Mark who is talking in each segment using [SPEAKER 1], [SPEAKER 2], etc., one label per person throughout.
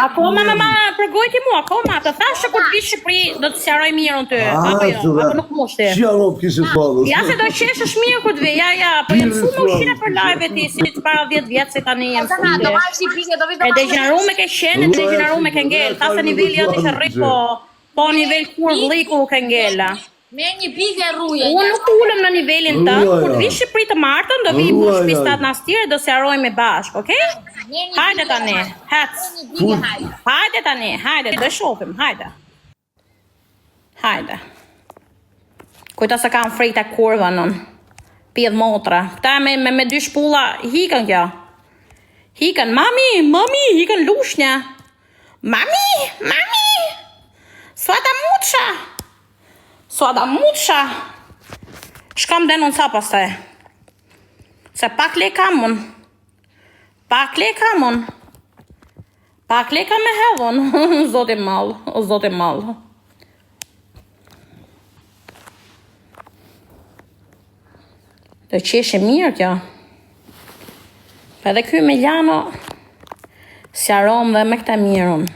[SPEAKER 1] Akoma përgojti mua, akoma, të thash që kur të vi Shqipëri do të sqaroj mirën ty, apo jo, apo nuk mushti.
[SPEAKER 2] Që janë kishë ballë.
[SPEAKER 1] Ja se do qeshësh mirë kur të vi, ja, po jam shumë ushqime për live ti si të para 10 vjet se tani jam.
[SPEAKER 3] Do marrësh një pikë, do vi do.
[SPEAKER 1] E degeneruar me ke qenë, degeneruar me ke ngel, tha se niveli jot ishte rrik, po nivel kur vlliku ke ngela.
[SPEAKER 3] Me një pikë rruje.
[SPEAKER 1] Unë nuk ulem në nivelin tënd, kur të vi Shqipëri të martën do vi bush pistat nastire, do sqarojmë bashkë, okay? Hajde tani, hec. Hajde tani, hajde, dhe shohim, hajde. Hajde. Kujta se kam frejta kurva nën. Pjedh motra. Këta me dy shpulla, hikën kjo. Hikën, mami, hikën lushnja. Mami. Suada mucha. Shkam denon sa pastaj. Se pak le kam unë. Pak leka me hedhon, zote mal. Do qeshe mirë kjo. Pa edhe ky Emiliano sqaron dhe me këta mirën.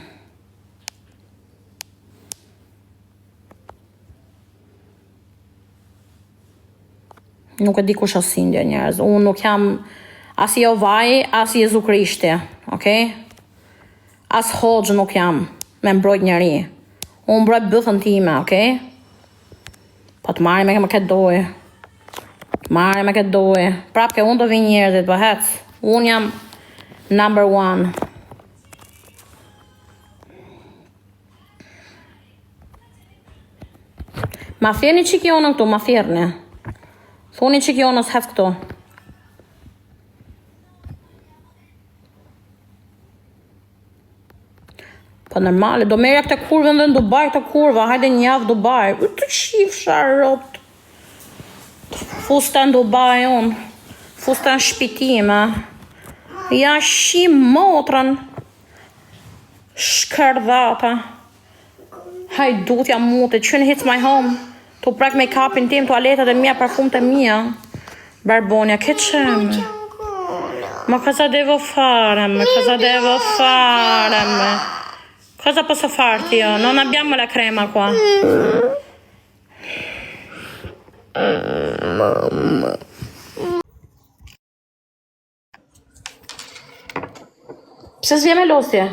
[SPEAKER 1] Nuk e di kush është Sindja njerëz. Unë nuk jam as Jovaj, as Jezu Krishti, okay? As Hoxh nuk jam me mbrojt njeri. Unë mbrojt bëthën time, okay? Po të marri me këtë dojë. Prap ke unë do vi njerëzit, po hec. Unë jam number 1. Ma thjerni që kjo në këtu, ma thjerni. Thoni që kjo nësë hec këtu. Po normale, do merja këte kurve dhe në Dubai këte kurva, hajde një javë Dubai. Të qif sharot. Fusta në Dubai unë. Fusta në shpitime. Ja shim motrën. Shkërdhata. Hajdutja mute, qënë hits my home. Tu prek make-upin tim, toaletat e mia, parfumt e mia. Barbonia, che c'è? Ma cosa devo fare? Cosa posso farti io? Non abbiamo la crema qua.
[SPEAKER 2] Mamma.
[SPEAKER 1] Pse s'vje me losje?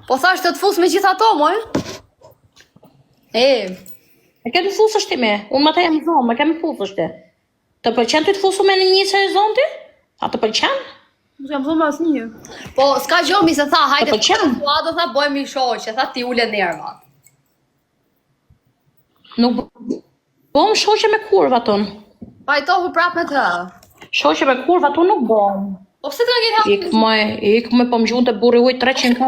[SPEAKER 3] Po thash të fus me gjitha ato, moj?
[SPEAKER 1] E ke të fusësht ti me? Unë më të jam zonë, me kemi fusësht ti. Të pëlqen të fusu me në një që e zonë ti? A të pëlqen?
[SPEAKER 3] Nuk jam zonë as një. Po, s'ka gjomi se tha, hajde
[SPEAKER 1] të pëlqen?
[SPEAKER 3] do tha, bojmë i shoqe, tha ti ule nerva.
[SPEAKER 1] Nuk bom shoqe me kurva ton.
[SPEAKER 3] Pajtohu prap me të.
[SPEAKER 1] Shoqe me kurva ton nuk bom.
[SPEAKER 3] Po pse të nga gjitha?
[SPEAKER 1] Ik me po më gjunë të burri huj 300k.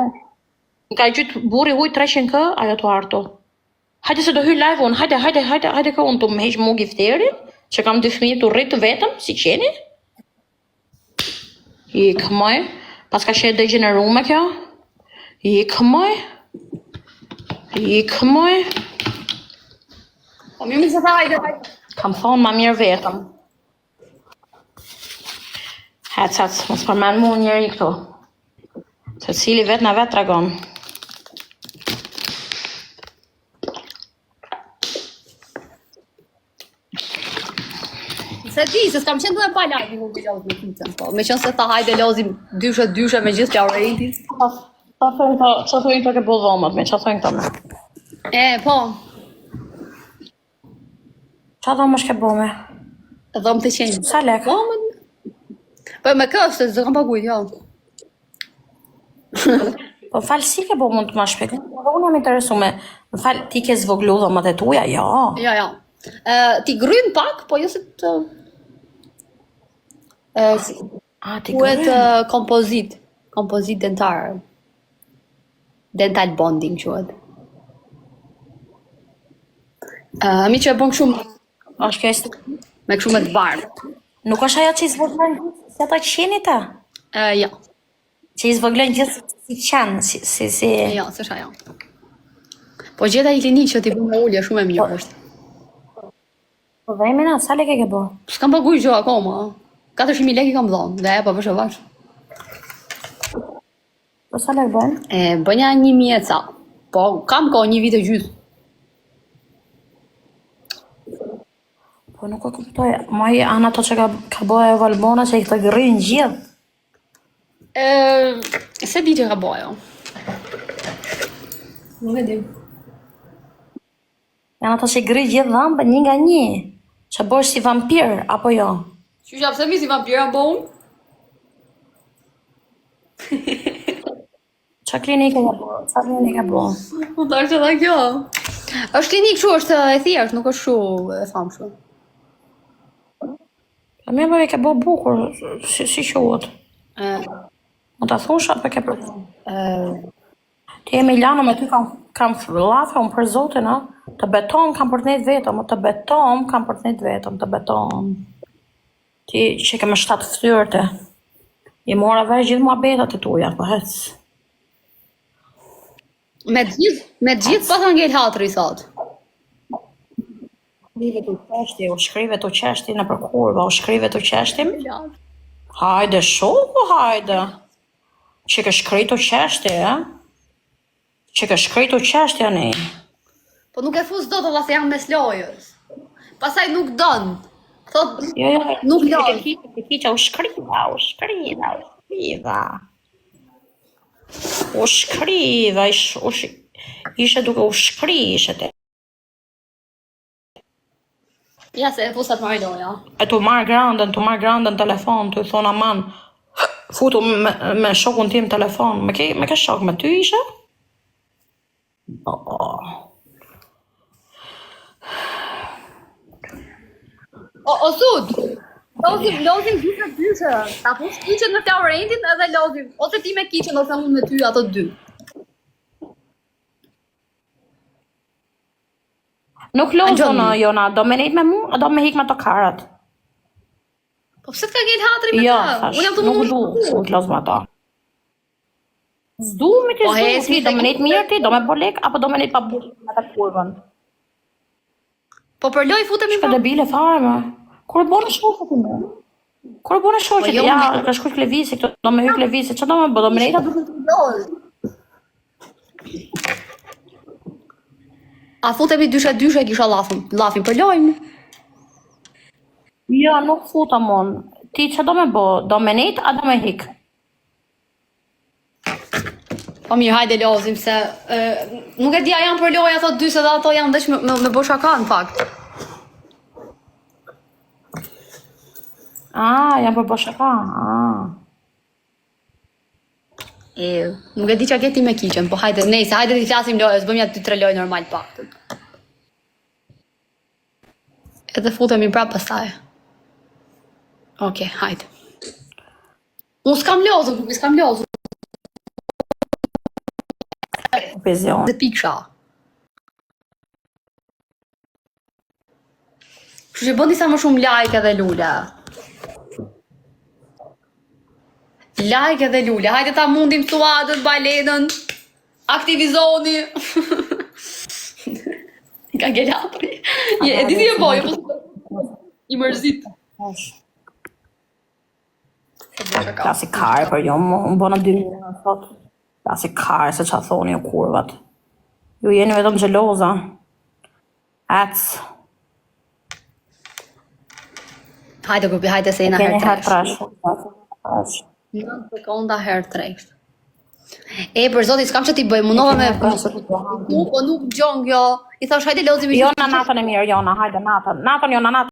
[SPEAKER 1] Ka gjytë burri huj 300k, ajo të arto. Hajde se do hyj live unë, hajde ka unë të më heq mu gifterin, që kam 2 fëmijë të rritë vetëm, si qeni. Ik moj, pas ka shetë degeneru me kjo. Ik moj.
[SPEAKER 3] Po mirë se tha, hajde.
[SPEAKER 1] Kam thonë ma mirë vetëm. Hec, mos përmen mu njeri këtu. Se cili vetë na vetë tregon.
[SPEAKER 3] Se di, se s'kam qenë të dhe pa lajmi nuk të lozë me kitën, po. Me qënë se tha hajde lozim dyshe me gjithë qau rejtis.
[SPEAKER 1] Që thujnë të ke bu dhomët me, që thujnë këto me?
[SPEAKER 3] Po.
[SPEAKER 1] Qa dhomë është ke bu me?
[SPEAKER 3] Dhomë të qenjë.
[SPEAKER 1] Sa lek?
[SPEAKER 3] Po me kështë, zë kam pagujt, jo.
[SPEAKER 1] Po falë si ke bu mund të ma shpikë? Unë jam interesu me, falë ti ke zvoglu dhomët e tuja, jo.
[SPEAKER 3] Jo. Ti gryn pak, po jo se të...
[SPEAKER 1] ti gryn?
[SPEAKER 3] Kompozit dentar. Dental bonding, quhet. Mi që e bon shumë...
[SPEAKER 1] Ashtë kjo është...
[SPEAKER 3] Me këshu me të bardhë.
[SPEAKER 1] Nuk është ajo që i zvoglen gjithë, si ata qeni ta?
[SPEAKER 3] Jo.
[SPEAKER 1] Që i zvoglen gjithë si qenë, si...
[SPEAKER 3] Jo, së shë ajo. Po gjeta i klinik që ti bu me ullje, shumë e mirë është.
[SPEAKER 1] Po dhe imena, sa lek e ke bo?
[SPEAKER 3] S'kam paguj gjo akoma. 400.000 lek i kam dhonë, dhe e pa vëshë vash.
[SPEAKER 1] Po sa lek bën?
[SPEAKER 3] Bënja 1000 e ca. Po, kam ko 1 vit e gjysë.
[SPEAKER 1] Po nuk e kuptoj. Ma i anë ato që ka bëhe Valbona që i këtë gërrin gjithë.
[SPEAKER 3] Se di që ka bojo. Nuk e di.
[SPEAKER 1] Janë ato që i gërrin gjithë dhambë një nga një. Që bësh si vampir, apo jo?
[SPEAKER 3] Qysha pse mi si vampira bo unë?
[SPEAKER 1] Qa klinikë ka bo? Qa klinikë ka bo?
[SPEAKER 3] Po ta është edhe kjo. Është klinik shu, është e thjesht, nuk është shu e thamë shu.
[SPEAKER 1] A mirë bëve ka bo bukur, si quhet? Më ta thusha për ke për... Ti e Milano me ty kam lafe unë për zotin, a? Të beton kam për të nejtë vetëm, të beton kam për të nejtë vetëm, të beton. Ti që ke me 7 ftyrte. I mora vesh gjithë mua betat e tuja, po hec.
[SPEAKER 3] Me gjithë pas angel hatri, thot.
[SPEAKER 1] U shkrive të qeshti në për kurva, u shkrive të qeshti. Hajde, shoku, hajde. Që ke shkri të qeshti, e? Që ke shkri të qeshti, ani.
[SPEAKER 3] Po nuk e fuz do të se jam mes lojës. Pasaj nuk donë. Thot, nuk lojë.
[SPEAKER 1] U shkriva. U shkriva, ishe duke u shkri, ishe te.
[SPEAKER 3] Ja se e fusat marrë loja.
[SPEAKER 1] E tu marrë grandën telefon, tu i thonë aman, futu me shokun tim telefon, me ke shok me ty ishe?
[SPEAKER 3] O sud, lozim gjithë dyshe, ta fush kiqen në Florendin edhe lozim, ose ti me kiqen ose unë me ty ato dy.
[SPEAKER 1] Nuk lozon Jona, do me nejt me mu, do me hik me to karat.
[SPEAKER 3] Po pse t'ka gjel hatri me
[SPEAKER 1] ta?
[SPEAKER 3] Unë jam të
[SPEAKER 1] nuk loz me ta. Zdu me ti zdu, do me nejt mirë ti, do me bolek, apo do me nejt pa bolek me ta kurvën.
[SPEAKER 3] Po për loj futemi
[SPEAKER 1] Shka debile fare me. Kur e bërë shoqet ti me? Kur e bërë shoqet ti? Ja, ka shkuj klevisi, do me hyk klevisi, që do me bë, do me nejt atë
[SPEAKER 3] A futemi dyshe kisha lafin për lojmë?
[SPEAKER 1] Jo, nuk futa mon. Ti që do me bo? Do me nejt, a do me hik?
[SPEAKER 3] Po mirë, hajde lozim se... nuk e dija janë për loj ato dy se dhe ato janë dheq me bo shaka në fakt.
[SPEAKER 1] Janë për bo shaka,
[SPEAKER 3] Nuk e di që a këti me kiqen, po hajde, nejse, hajde t'i flasim lojës, bëjmë ja 2-3 lojë normal pak. Edhe futemi prapë pastaj. Okej, hajde. Unë s'kam lozën.
[SPEAKER 1] Vizion.
[SPEAKER 3] Dhe piksha. Kështu që bën disa më shumë like edhe lule. Like edhe lule, hajde ta mundim suadën, balenën, aktivizoni. Ka gelatri. E di si e bojë, i mërzit.
[SPEAKER 1] Klasi kare për jo, më bëna 2 mirë në thot. Klasi kare se qa thoni o kurvat. Ju jeni vetëm gjeloza.
[SPEAKER 3] Hajde grupi, hajde se jena herë tresh.
[SPEAKER 1] Trash.
[SPEAKER 3] 9 sekonda herë tresh. Për zotin, s'kam që t'i bëj, mundova me... Po nuk gjon kjo. I thash, hajde lozim i...
[SPEAKER 1] Jona natën e mirë, Jona, hajde natën. Natën, Jona, natën.